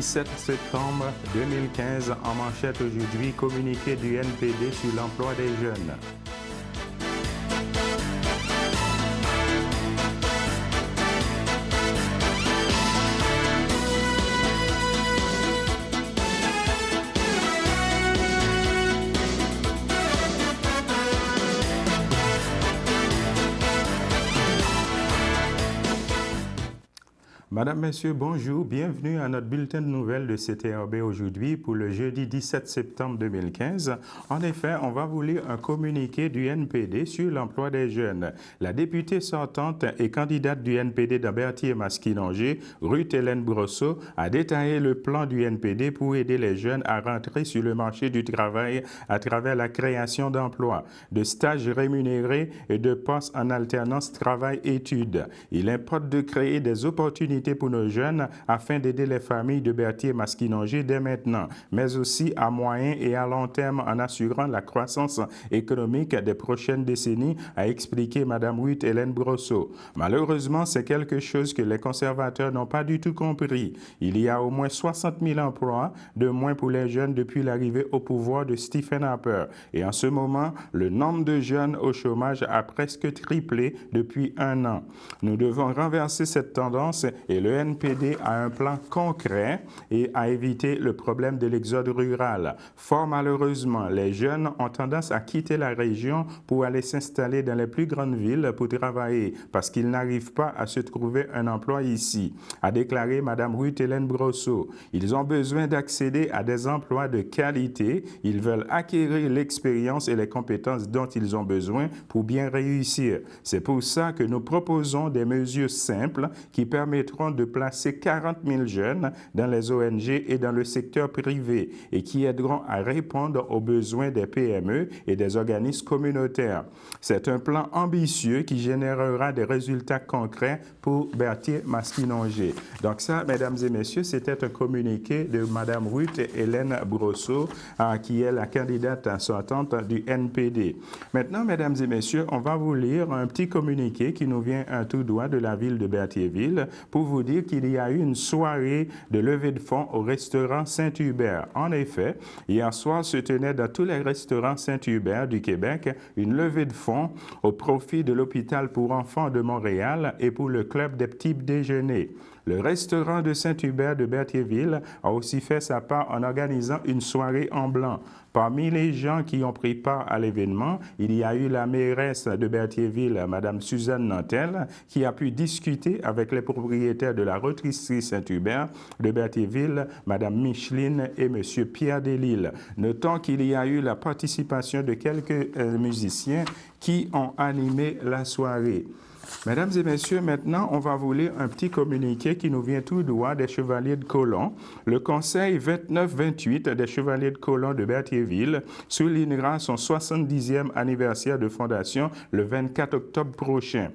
17 septembre 2015, en manchette aujourd'hui, communiqué du NPD sur l'emploi des jeunes. Madame, Messieurs, bonjour. Bienvenue à notre bulletin de nouvelles de CTRB aujourd'hui pour le jeudi 17 septembre 2015. En effet, on va vous lire un communiqué du NPD sur l'emploi des jeunes. La députée sortante et candidate du NPD dans Berthier-Masquinongé, Ruth Hélène Brosseau, a détaillé le plan du NPD pour aider les jeunes à rentrer sur le marché du travail à travers la création d'emplois, de stages rémunérés et de postes en alternance travail-études. Il importe de créer des opportunités pour nos jeunes afin d'aider les familles de Berthier-Masquinongé dès maintenant, mais aussi à moyen et à long terme en assurant la croissance économique des prochaines décennies, a expliqué Mme Ruth Hélène Brosseau. Malheureusement, c'est quelque chose que les conservateurs n'ont pas du tout compris. Il y a au moins 60 000 emplois de moins pour les jeunes depuis l'arrivée au pouvoir de Stephen Harper. Et en ce moment, le nombre de jeunes au chômage a presque triplé depuis un an. Nous devons renverser cette tendance et le NPD a un plan concret et à éviter le problème de l'exode rural. Fort malheureusement, les jeunes ont tendance à quitter la région pour aller s'installer dans les plus grandes villes pour travailler parce qu'ils n'arrivent pas à se trouver un emploi ici, a déclaré Mme Ruth Hélène Brosseau. Ils ont besoin d'accéder à des emplois de qualité. Ils veulent acquérir l'expérience et les compétences dont ils ont besoin pour bien réussir. C'est pour ça que nous proposons des mesures simples qui permettront de placer 40 000 jeunes dans les ONG et dans le secteur privé et qui aideront à répondre aux besoins des PME et des organismes communautaires. C'est un plan ambitieux qui générera des résultats concrets pour Berthier-Masquinongé. Donc ça, mesdames et messieurs, c'était un communiqué de Mme Ruth Hélène Brosseau, qui est la candidate sortante du NPD. Maintenant, mesdames et messieurs, on va vous lire un petit communiqué qui nous vient tout droit de la ville de Berthierville pour vous dire qu'il y a eu une soirée de levée de fonds au restaurant Saint-Hubert. En effet, hier soir se tenait dans tous les restaurants Saint-Hubert du Québec une levée de fonds au profit de l'hôpital pour enfants de Montréal et pour le club des petits déjeuners. Le restaurant de Saint-Hubert de Berthierville a aussi fait sa part en organisant une soirée en blanc. Parmi les gens qui ont pris part à l'événement, il y a eu la mairesse de Berthierville, Mme Suzanne Nantel, qui a pu discuter avec les propriétaires de la rôtisserie Saint-Hubert de Berthierville, Mme Micheline et M. Pierre Delisle. Notons qu'il y a eu la participation de quelques musiciens qui ont animé la soirée. Mesdames et messieurs, maintenant, on va vous lire un petit communiqué qui nous vient tout droit des Chevaliers de Colomb. Le Conseil 29-28 des Chevaliers de Colomb de Berthierville soulignera son 70e anniversaire de fondation le 24 octobre prochain.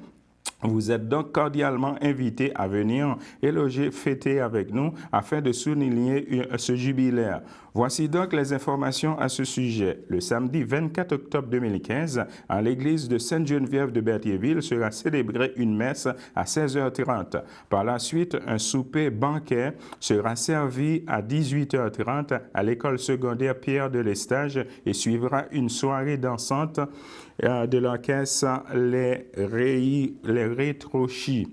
Vous êtes donc cordialement invités à venir éloger, fêter avec nous afin de souligner ce jubilaire. Voici donc les informations à ce sujet. Le samedi 24 octobre 2015, à l'église de Sainte-Geneviève de Berthierville sera célébrée une messe à 16h30. Par la suite, un souper banquet sera servi à 18h30 à l'école secondaire Pierre de l'Estage et suivra une soirée dansante de l'orchestre Les Rétrochis.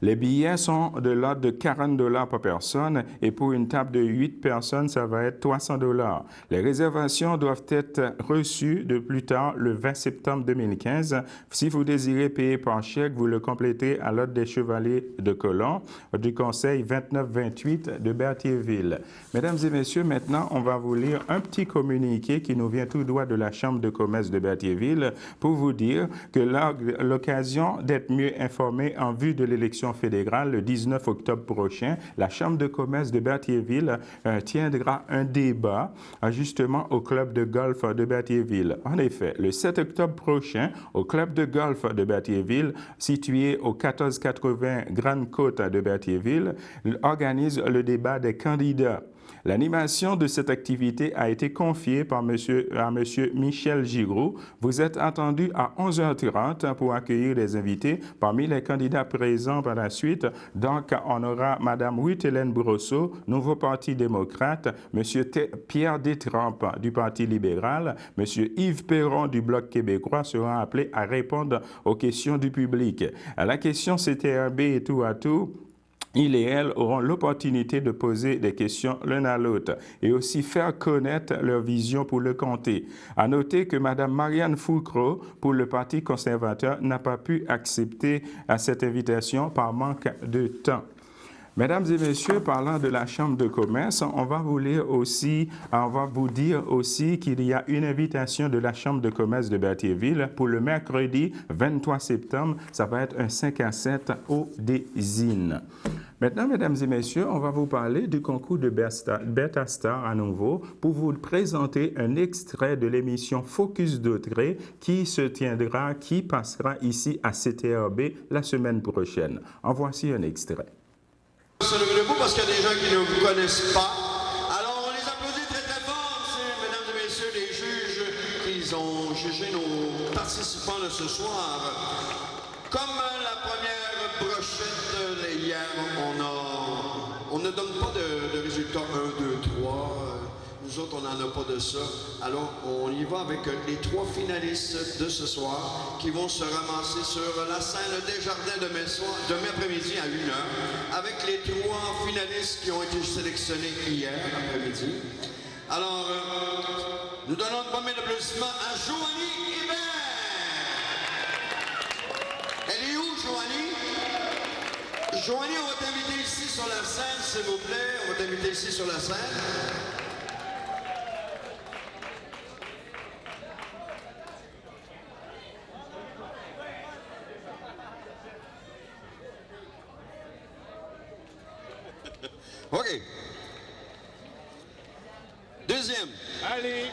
Les billets sont de l'ordre de 40 $ par personne et pour une table de 8 personnes, ça va être 300 $. Les réservations doivent être reçues de plus tard le 20 septembre 2015. Si vous désirez payer par chèque, vous le complétez à l'ordre des Chevaliers de Colomb du Conseil 29-28 de Berthierville. Mesdames et messieurs, maintenant, on va vous lire un petit communiqué qui nous vient tout droit de la Chambre de commerce de Berthierville pour vous dire que l'occasion d'être mieux informé en vue de l'élection fédérale le 19 octobre prochain, la Chambre de commerce de Berthierville tiendra un débat justement au club de golf de Berthierville. En effet, le 7 octobre prochain, au club de golf de Berthierville, situé au 1480 Grande Côte de Berthierville, organise le débat des candidats. L'animation de cette activité a été confiée à monsieur Michel Giroux. Vous êtes attendu à 11h30 pour accueillir les invités. Parmi les candidats présents par la suite, donc on aura Mme Ruth-Hélène Brosseau, Nouveau Parti démocrate, M. Pierre Détrempe du Parti libéral, M. Yves Perron du Bloc québécois sera appelé à répondre aux questions du public. À la question CTRB et tout à tout, il et elle auront l'opportunité de poser des questions l'un à l'autre et aussi faire connaître leur vision pour le comté. À noter que Mme Marianne Foucro, pour le Parti conservateur, n'a pas pu accepter cette invitation par manque de temps. Mesdames et messieurs, parlant de la Chambre de commerce, on va vous dire aussi qu'il y a une invitation de la Chambre de commerce de Berthierville pour le mercredi 23 septembre. Ça va être un 5 à 7 au Désine. Maintenant, mesdames et messieurs, on va vous parler du concours de Beta Star à nouveau pour vous présenter un extrait de l'émission Focus d'Autrey qui passera ici à CTRB la semaine prochaine. En voici un extrait. Se lever debout parce qu'il y a des gens qui ne vous connaissent pas. Alors, on les applaudit très très fort. C'est, mesdames et messieurs, les juges qui ont jugé nos participants de ce soir. Comme la première brochette hier, on ne donne pas de résultats 1, 2, 3. Nous autres, on n'en a pas de ça. Alors, on y va avec les 3 finalistes de ce soir qui vont se ramasser sur la scène Desjardins demain après-midi à 1h avec les 3 finalistes qui ont été sélectionnés hier après-midi. Alors, nous donnons un bon applaudissement à Joanie Hébert. Elle est où, Joanie? Joanie, on va t'inviter ici sur la scène, s'il vous plaît. On va t'inviter ici sur la scène. OK. Deuxième. Allez.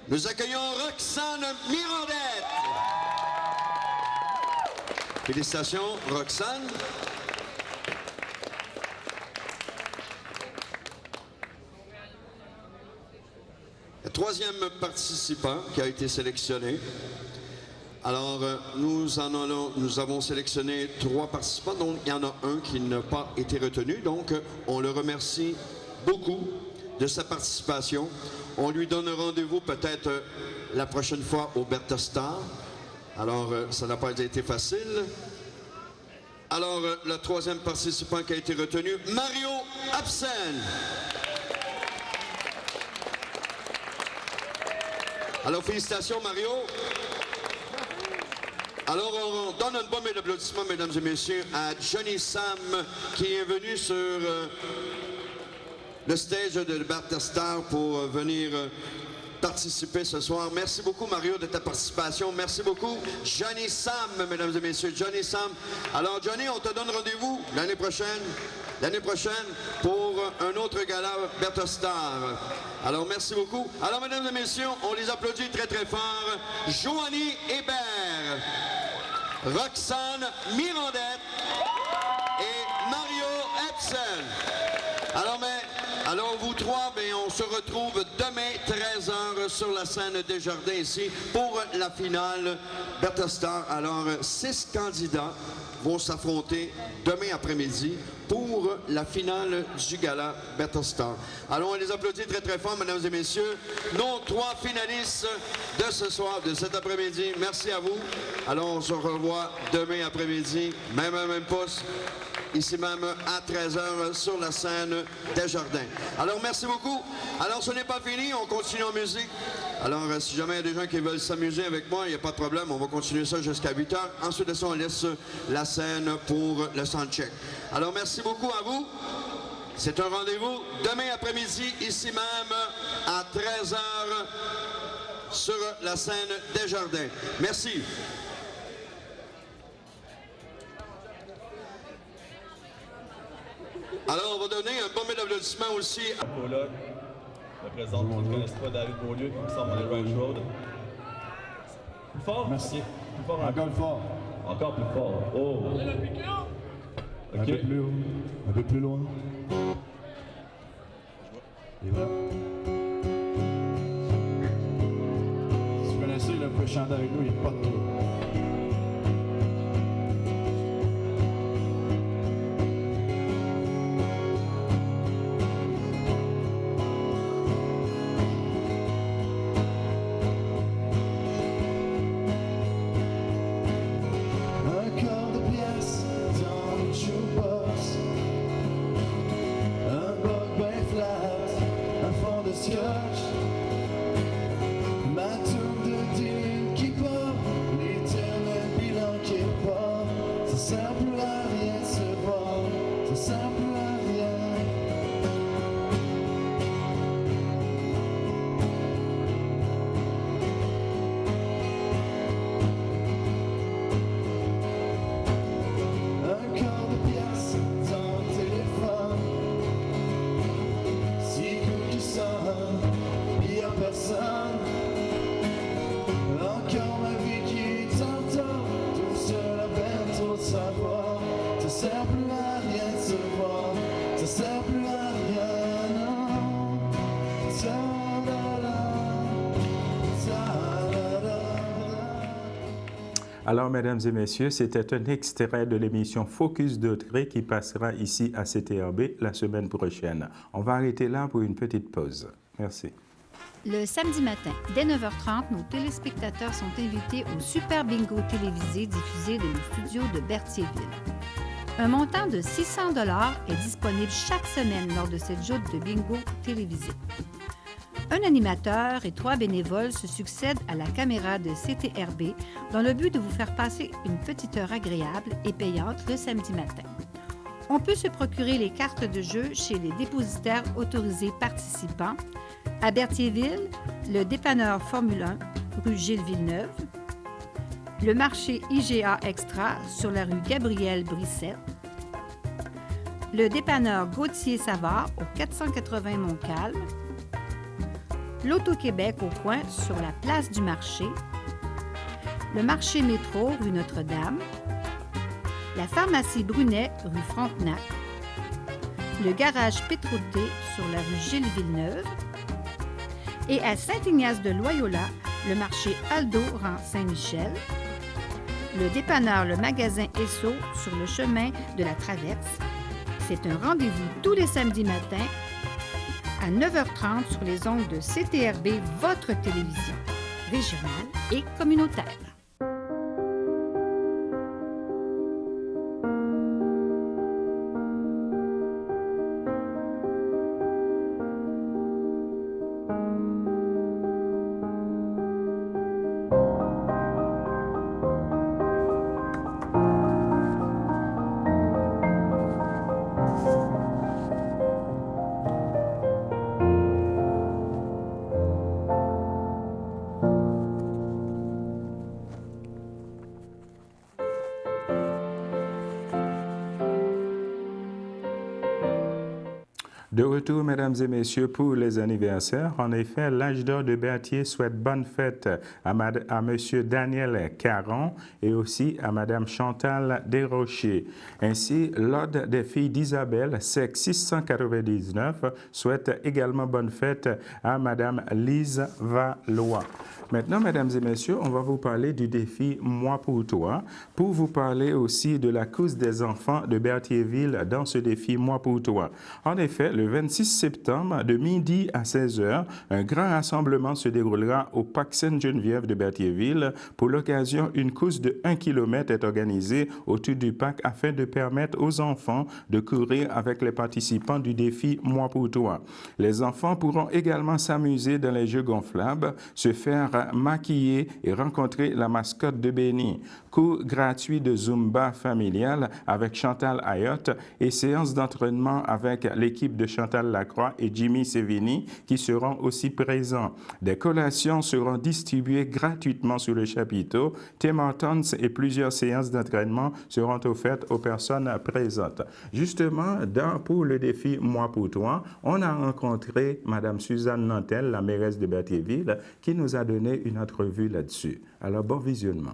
Nous accueillons Roxane Mirandette. Félicitations, Roxane. Le 3e participant qui a été sélectionné. Alors, nous avons sélectionné 3 participants, donc il y en a un qui n'a pas été retenu. Donc, on le remercie beaucoup de sa participation. On lui donne rendez-vous peut-être la prochaine fois au Bertha Star. Alors, ça n'a pas été facile. Alors, le 3e participant qui a été retenu, Mario Absen. Alors, félicitations, Mario. Alors, on donne un bon applaudissement, mesdames et messieurs, à Johnny Sam, qui est venu sur le stage de Bertha Star pour venir participer ce soir. Merci beaucoup, Mario, de ta participation. Merci beaucoup, Johnny Sam, mesdames et messieurs. Johnny Sam. Alors, Johnny, on te donne rendez-vous l'année prochaine pour un autre gala Bertha Star. Alors, merci beaucoup. Alors, mesdames et messieurs, on les applaudit très, très fort. Joanie Hébert, Roxane Mirandette et Mario Epson. Alors, vous 3, on se retrouve demain 13h sur la scène Desjardins ici pour la finale Bertha Star. Alors, 6 candidats vont s'affronter demain après-midi pour la finale du gala Bertha Star. Alors, on les applaudit très très fort, mesdames et messieurs. Nos 3 finalistes de ce soir, de cet après-midi. Merci à vous. Alors, on se revoit demain après-midi, même poste, ici même à 13h sur la scène Desjardins. Alors, merci beaucoup. Alors, ce n'est pas fini, on continue en musique. Alors, si jamais il y a des gens qui veulent s'amuser avec moi, il n'y a pas de problème, on va continuer ça jusqu'à 8h. Ensuite de ça, on laisse la scène pour le soundcheck. Alors, merci beaucoup à vous. C'est un rendez-vous demain après-midi, ici même, à 13h, sur la scène Desjardins. Merci. Alors, on va donner un bon applaudissement aussi à... Je présente, qui ne connaissent pas David Beaulieu, qui me semble aller Range Road. Plus fort? Merci. Plus fort. Encore plus fort. Encore plus fort. Oh. Okay. Un peu plus haut. Un peu plus loin. Et là. Si vous connaissez, là, vous pouvez chanter avec nous, il n'y a pas de trouble. Alors, mesdames et messieurs, c'était un extrait de l'émission Focus d'Autrey qui passera ici à CTRB la semaine prochaine. On va arrêter là pour une petite pause. Merci. Le samedi matin, dès 9h30, nos téléspectateurs sont invités au Super Bingo télévisé diffusé de nos studios de Berthierville. Un montant de 600 $ est disponible chaque semaine lors de cette joute de bingo télévisé. Un animateur et 3 bénévoles se succèdent à la caméra de CTRB dans le but de vous faire passer une petite heure agréable et payante le samedi matin. On peut se procurer les cartes de jeu chez les dépositaires autorisés participants à Berthierville, le dépanneur Formule 1, rue Gilles Villeneuve, le marché IGA Extra sur la rue Gabriel Brissette, le dépanneur Gauthier Savard au 480 Montcalm, l'Auto-Québec au coin sur la place du marché, le marché métro rue Notre-Dame, la pharmacie Brunet rue Frontenac, le garage Pétroté sur la rue Gilles Villeneuve et à Saint-Ignace-de-Loyola, le marché Aldo rang Saint-Michel, le dépanneur Le Magasin Esso sur le chemin de la Traverse. C'est un rendez-vous tous les samedis matins à 9h30 sur les ondes de CTRB, votre télévision régionale et communautaire. De retour, mesdames et messieurs, pour les anniversaires. En effet, l'âge d'or de Berthier souhaite bonne fête à monsieur Daniel Caron et aussi à madame Chantal Desrochers. Ainsi, l'ordre des filles d'Isabelle, sexe 699, souhaite également bonne fête à madame Lise Valois. Maintenant, mesdames et messieurs, on va vous parler du défi Moi pour toi, pour vous parler aussi de la cause des enfants de Berthierville dans ce défi Moi pour toi. En effet, le 26 septembre, de midi à 16h, un grand rassemblement se déroulera au Parc Sainte-Geneviève de Berthierville. Pour l'occasion, une course de 1 km est organisée autour du parc afin de permettre aux enfants de courir avec les participants du défi Moi pour toi. Les enfants pourront également s'amuser dans les jeux gonflables, se faire maquiller et rencontrer la mascotte de Béni. Cours gratuit de Zumba familial avec Chantal Ayotte et séance d'entraînement avec l'équipe de Chantal Lacroix et Jimmy Sevigny qui seront aussi présents. Des collations seront distribuées gratuitement sur le chapiteau. Tim Hortons et plusieurs séances d'entraînement seront offertes aux personnes présentes. Justement, pour le défi Moi pour toi, on a rencontré Mme Suzanne Nantel, la mairesse de Berthierville, qui nous a donné une entrevue là-dessus. Alors, bon visionnement.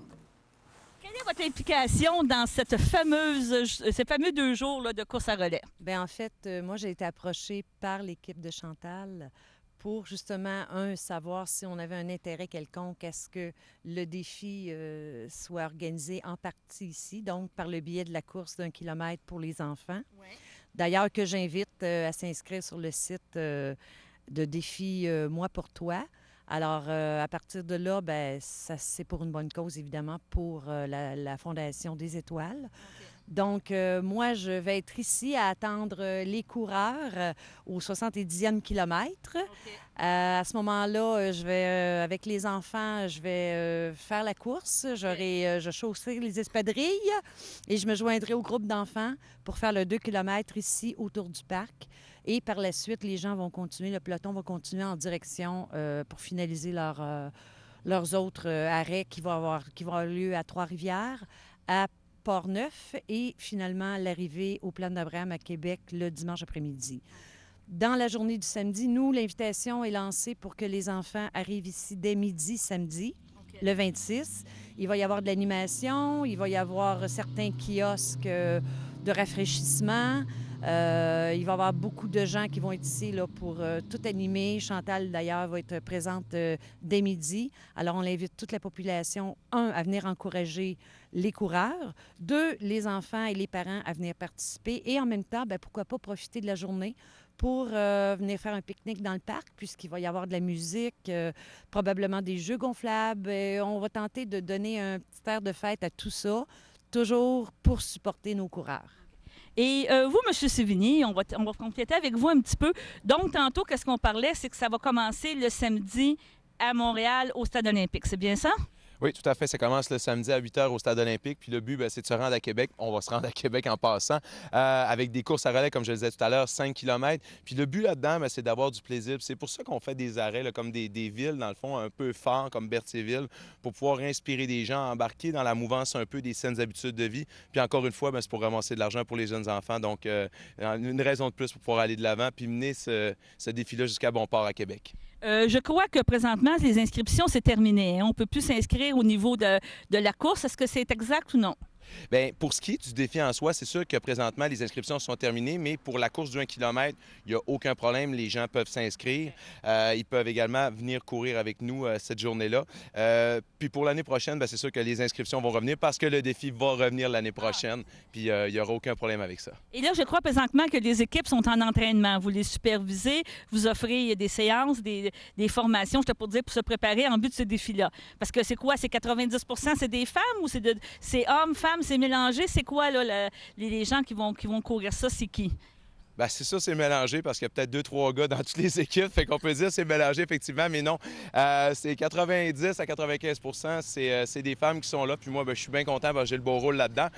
Quelle est votre implication dans ces fameux 2 jours là, de course à relais? Bien, en fait, moi, j'ai été approchée par l'équipe de Chantal pour justement, savoir si on avait un intérêt quelconque à ce que le défi soit organisé en partie ici, donc par le biais de la course d'1 kilomètre pour les enfants. Ouais. D'ailleurs, que j'invite à s'inscrire sur le site de défi Moi pour toi. Alors, à partir de là, bien, ça, c'est pour une bonne cause, évidemment, pour la Fondation des Étoiles. Okay. Donc, moi, je vais être ici à attendre les coureurs au 70e kilomètre. Okay. À ce moment-là, je vais, avec les enfants, je vais faire la course. Je chausserai les espadrilles et je me joindrai au groupe d'enfants pour faire le 2 kilomètres ici autour du parc. Et par la suite, les gens vont continuer, le peloton va continuer en direction pour finaliser leurs autres arrêts qui vont avoir lieu à Trois-Rivières, à Port-Neuf et finalement l'arrivée au Plan d'Abraham à Québec le dimanche après-midi. Dans la journée du samedi, nous, l'invitation est lancée pour que les enfants arrivent ici dès midi samedi, le 26. Il va y avoir de l'animation, il va y avoir certains kiosques de rafraîchissement. Il va y avoir beaucoup de gens qui vont être ici là, pour tout animer. Chantal, d'ailleurs, va être présente dès midi. Alors, on invite toute la population, 1, à venir encourager les coureurs, 2, les enfants et les parents à venir participer. Et en même temps, bien, pourquoi pas profiter de la journée pour venir faire un pique-nique dans le parc, puisqu'il va y avoir de la musique, probablement des jeux gonflables. On va tenter de donner un petit air de fête à tout ça, toujours pour supporter nos coureurs. Et vous, M. Sévigny, on va compléter avec vous un petit peu. Donc, tantôt, qu'est-ce qu'on parlait? C'est que ça va commencer le samedi à Montréal, au Stade olympique. C'est bien ça? Oui, tout à fait. Ça commence le samedi à 8 h au Stade olympique. Puis le but, bien, c'est de se rendre à Québec. On va se rendre à Québec en passant avec des courses à relais, comme je le disais tout à l'heure, 5 km. Puis le but là-dedans, bien, c'est d'avoir du plaisir. Puis c'est pour ça qu'on fait des arrêts là, comme des villes, dans le fond, un peu forts, comme Berthierville, pour pouvoir inspirer des gens à embarquer dans la mouvance un peu des saines habitudes de vie. Puis encore une fois, bien, c'est pour ramasser de l'argent pour les jeunes enfants. Donc, une raison de plus pour pouvoir aller de l'avant puis mener ce défi-là jusqu'à bon port à Québec. Je crois que présentement, les inscriptions, c'est terminé. On ne peut plus s'inscrire au niveau de la course. Est-ce que c'est exact ou non? Bien, pour ce qui est du défi en soi, c'est sûr que présentement, les inscriptions sont terminées, mais pour la course du 1 km, il n'y a aucun problème. Les gens peuvent s'inscrire. Ils peuvent également venir courir avec nous cette journée-là. Puis pour l'année prochaine, bien, c'est sûr que les inscriptions vont revenir parce que le défi va revenir l'année prochaine. Puis il n'y aura aucun problème avec ça. Et là, je crois présentement que les équipes sont en entraînement. Vous les supervisez, vous offrez des séances, des formations, je te pour dire, pour se préparer en but de ce défi-là. Parce que c'est quoi? C'est 90 % c'est des femmes ou c'est hommes, femmes? C'est mélangé. C'est quoi, là, les gens qui vont courir ça? C'est qui? Bien, c'est ça, c'est mélangé parce qu'il y a peut-être 2-3 gars dans toutes les équipes. Fait qu'on peut dire que c'est mélangé, effectivement, mais non. C'est 90 à 95 % c'est des femmes qui sont là. Puis moi, bien, je suis bien content parce que j'ai le beau rôle là-dedans.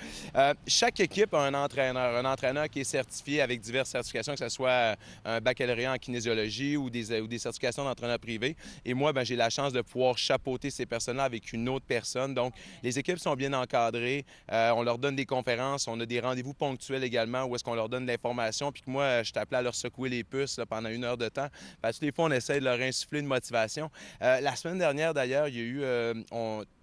Chaque équipe a un entraîneur qui est certifié avec diverses certifications, que ce soit un baccalauréat en kinésiologie ou des certifications d'entraîneur privé. Et moi, bien, j'ai la chance de pouvoir chapeauter ces personnes-là avec une autre personne. Donc, les équipes sont bien encadrées. On leur donne des conférences. On a des rendez-vous ponctuels également où est-ce qu'on leur donne de l'information. Puis moi, je t'appelais à leur secouer les puces là, pendant 1 heure de temps. Toutes les fois, on essaie de leur insuffler une motivation. La semaine dernière, d'ailleurs, il y a eu...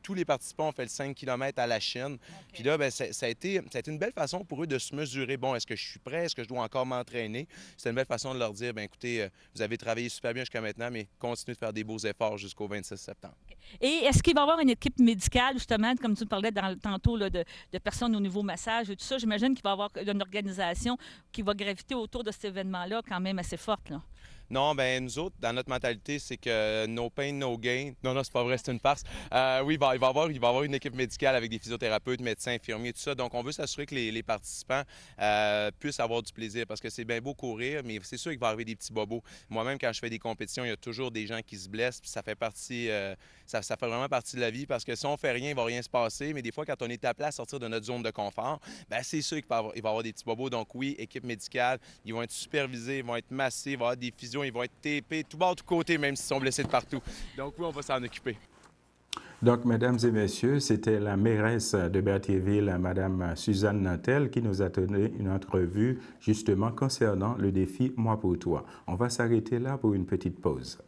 tous les participants ont fait le 5 km à la Chine. Okay. Puis là, bien, ça a été une belle façon pour eux de se mesurer. Bon, est-ce que je suis prêt? Est-ce que je dois encore m'entraîner? C'est une belle façon de leur dire, bien, écoutez, vous avez travaillé super bien jusqu'à maintenant, mais continuez de faire des beaux efforts jusqu'au 26 septembre. Okay. Et est-ce qu'il va y avoir une équipe médicale, justement, comme tu parlais tantôt, là, de personnes au niveau massage et tout ça? J'imagine qu'il va y avoir une organisation qui va graviter autour de cet événement-là quand même assez forte, là. Non, bien, nous autres, dans notre mentalité, c'est que no pain, no gain. Non, c'est pas vrai, c'est une farce. Oui, il va y avoir une équipe médicale avec des physiothérapeutes, médecins, infirmiers, tout ça. Donc, on veut s'assurer que les participants puissent avoir du plaisir parce que c'est bien beau courir, mais c'est sûr qu'il va arriver des petits bobos. Moi-même, quand je fais des compétitions, il y a toujours des gens qui se blessent, puis ça fait partie, ça fait vraiment partie de la vie parce que si on fait rien, il va rien se passer. Mais des fois, quand on est appelé à sortir de notre zone de confort, bien, c'est sûr qu'il va y avoir des petits bobos. Donc, oui, équipe médicale, ils vont être supervisés, ils vont être massés, il va y avoir des physios, ils vont être tapés, tout bord, tout côté, même s'ils sont blessés de partout. Donc oui, on va s'en occuper. Donc, mesdames et messieurs, c'était la mairesse de Berthierville, Madame Suzanne Nantel, qui nous a donné une entrevue justement concernant le défi Moi pour toi. On va s'arrêter là pour une petite pause.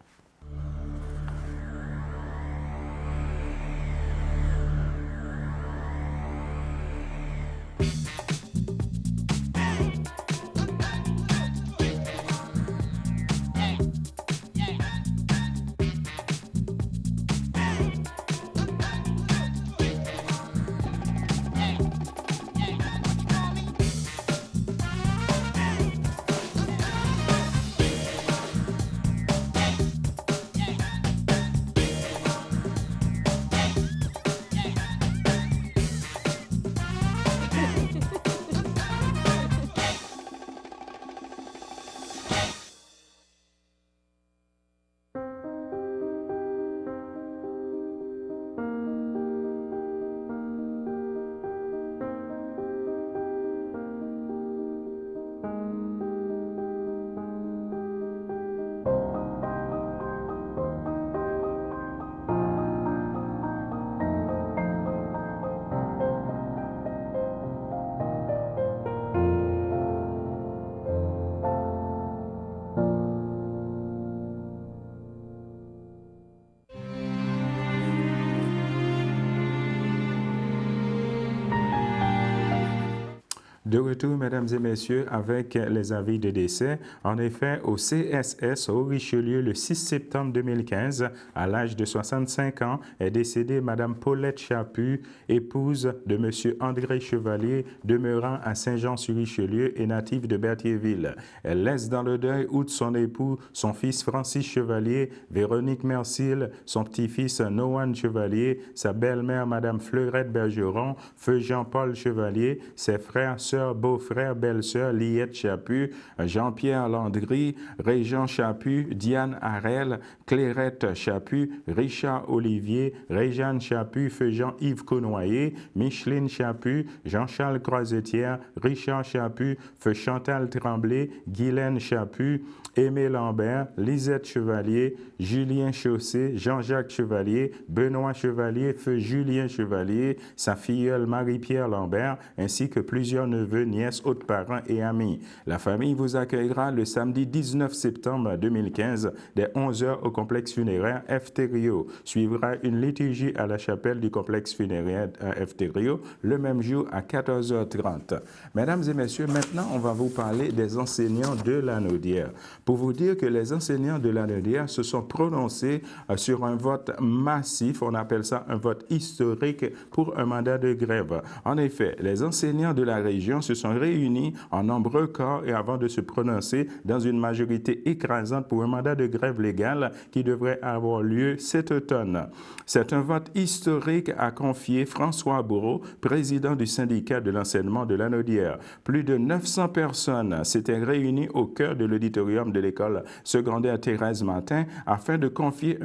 De retour, mesdames et messieurs, avec les avis de décès. En effet, au CSS au Richelieu, le 6 septembre 2015, à l'âge de 65 ans, est décédée Madame Paulette Chaput, épouse de Monsieur André Chevalier, demeurant à Saint-Jean-sur-Richelieu et native de Berthierville. Elle laisse dans le deuil, outre son époux, son fils Francis Chevalier, Véronique Mercile, son petit-fils Noan Chevalier, sa belle-mère Madame Fleurette Bergeron, feu Jean-Paul Chevalier, ses frères, sœurs, beaux-frères, belles-sœurs, Liette Chaput, Jean-Pierre Landry, Régent Chaput, Diane Harel, Clairette Chaput, Richard Olivier, Réjeanne Chaput, feu Jean-Yves Cournoyer, Micheline Chaput, Jean-Charles Croisetière, Richard Chaput, feu Chantal Tremblay, Guylaine Chaput, Aimé Lambert, Lisette Chevalier, Julien Chaussé, Jean-Jacques Chevalier, Benoît Chevalier, feu Julien Chevalier, sa filleule Marie-Pierre Lambert, ainsi que plusieurs neveux, nièces, autres parents et amis. La famille vous accueillera le samedi 19 septembre 2015 dès 11h au complexe funéraire F. Thériault. Suivra une liturgie à la chapelle du complexe funéraire F. Thériault le même jour à 14h30. Mesdames et messieurs, maintenant on va vous parler des enseignants de Lanaudière. Pour vous dire que les enseignants de Lanaudière se sont prononcés sur un vote massif, on appelle ça un vote historique pour un mandat de grève. En effet, les enseignants de la région se sont réunis en nombreux corps et avant de se prononcer dans une majorité écrasante pour un mandat de grève légal qui devrait avoir lieu cet automne. C'est un vote historique, a confié François Bourreau, président du syndicat de l'enseignement de Lanaudière. Plus de 900 personnes s'étaient réunies au cœur de l'auditorium de l'école secondaire Thérèse Martin afin de confier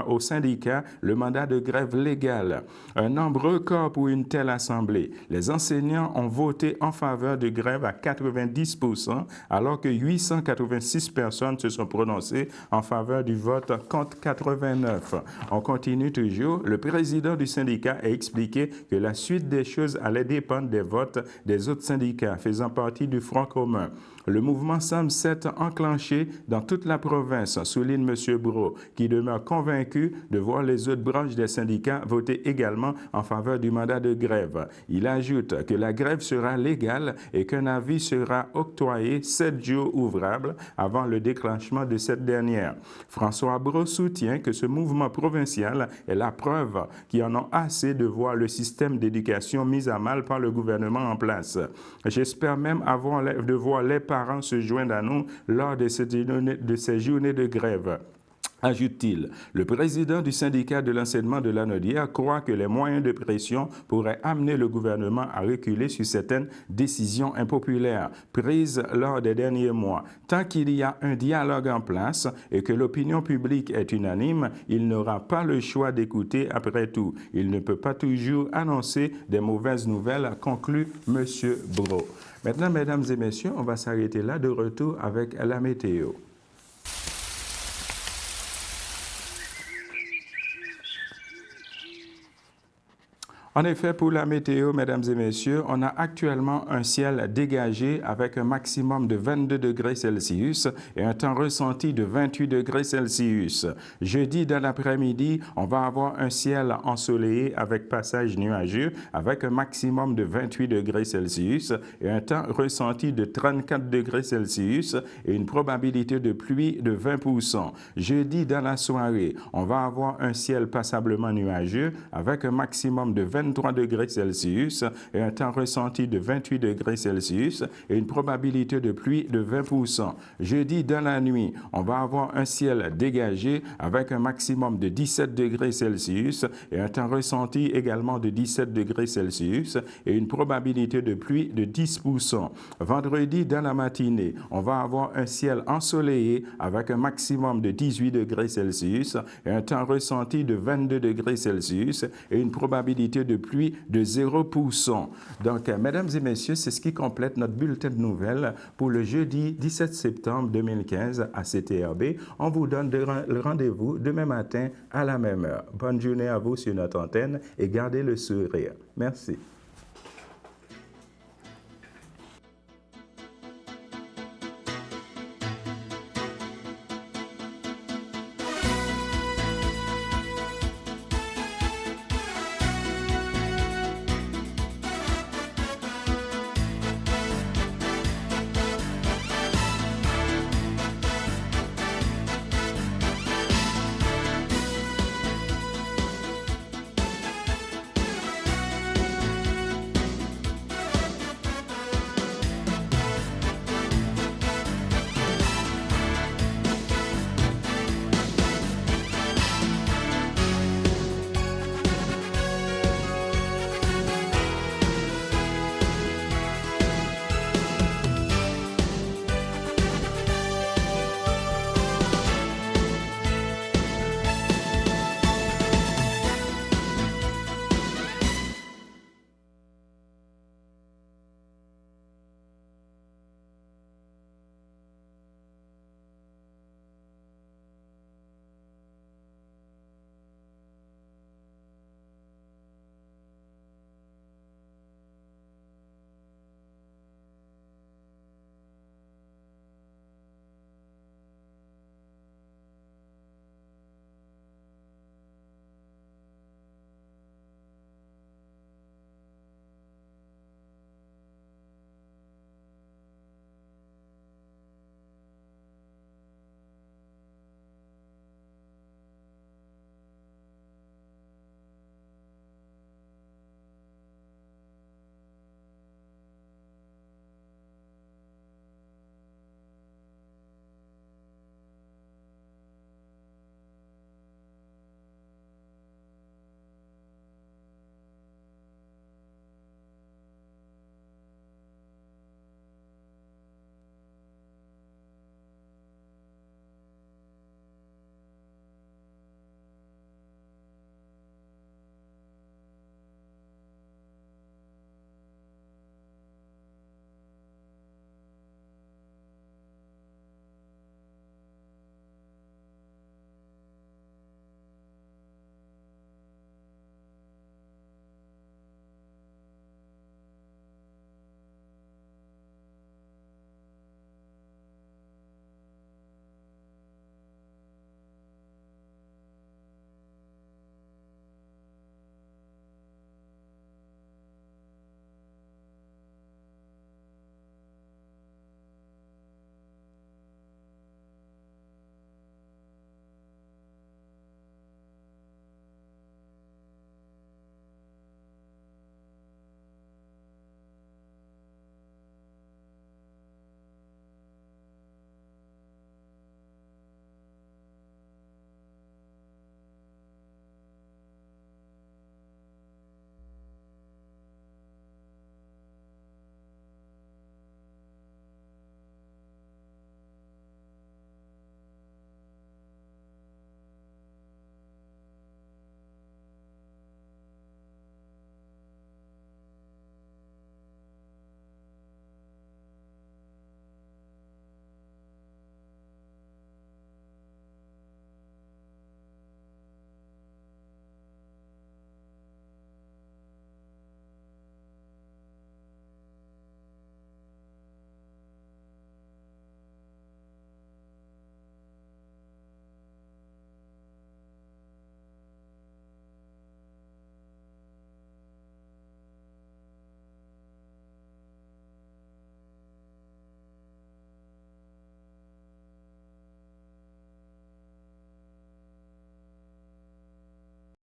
au syndicat le mandat de grève légal. Un nombre record pour une telle assemblée. Les enseignants ont voté en faveur de grève à 90%, alors que 886 personnes se sont prononcées en faveur du vote contre 89. On continue toujours. Le président du syndicat a expliqué que la suite des choses allait dépendre des votes des autres syndicats faisant partie du Front commun. Le mouvement semble s'être enclenché dans toute la province, souligne M. Bourreau, qui demeure convaincu de voir les autres branches des syndicats voter également en faveur du mandat de grève. Il ajoute que la grève sera légale et qu'un avis sera octroyé 7 jours ouvrables avant le déclenchement de cette dernière. François Bourreau soutient que ce mouvement provincial est la preuve qu'ils en ont assez de voir le système d'éducation mis à mal par le gouvernement en place. J'espère même de voir les parents se joindre à nous lors de ces journées de grève. Ajoute-t-il, le président du syndicat de l'enseignement de Lanaudière croit que les moyens de pression pourraient amener le gouvernement à reculer sur certaines décisions impopulaires prises lors des derniers mois. Tant qu'il y a un dialogue en place et que l'opinion publique est unanime, il n'aura pas le choix d'écouter après tout. Il ne peut pas toujours annoncer des mauvaises nouvelles, conclut M. Bourreau. Maintenant, mesdames et messieurs, on va s'arrêter là, de retour avec la météo. En effet, pour la météo, mesdames et messieurs, on a actuellement un ciel dégagé avec un maximum de 22 degrés Celsius et un temps ressenti de 28 degrés Celsius. Jeudi, dans l'après-midi, on va avoir un ciel ensoleillé avec passage nuageux avec un maximum de 28 degrés Celsius et un temps ressenti de 34 degrés Celsius et une probabilité de pluie de 20%. Jeudi, dans la soirée, on va avoir un ciel passablement nuageux avec un maximum de 23 degrés Celsius et un temps ressenti de 28 degrés Celsius et une probabilité de pluie de 20%. Jeudi, dans la nuit, on va avoir un ciel dégagé avec un maximum de 17 degrés Celsius et un temps ressenti également de 17 degrés Celsius et une probabilité de pluie de 10%. Vendredi, dans la matinée, on va avoir un ciel ensoleillé avec un maximum de 18 degrés Celsius et un temps ressenti de 22 degrés Celsius et une probabilité de pluie de 0%. Donc, mesdames et messieurs, c'est ce qui complète notre bulletin de nouvelles pour le jeudi 17 septembre 2015 à CTRB. On vous donne le rendez-vous demain matin à la même heure. Bonne journée à vous sur notre antenne et gardez le sourire. Merci.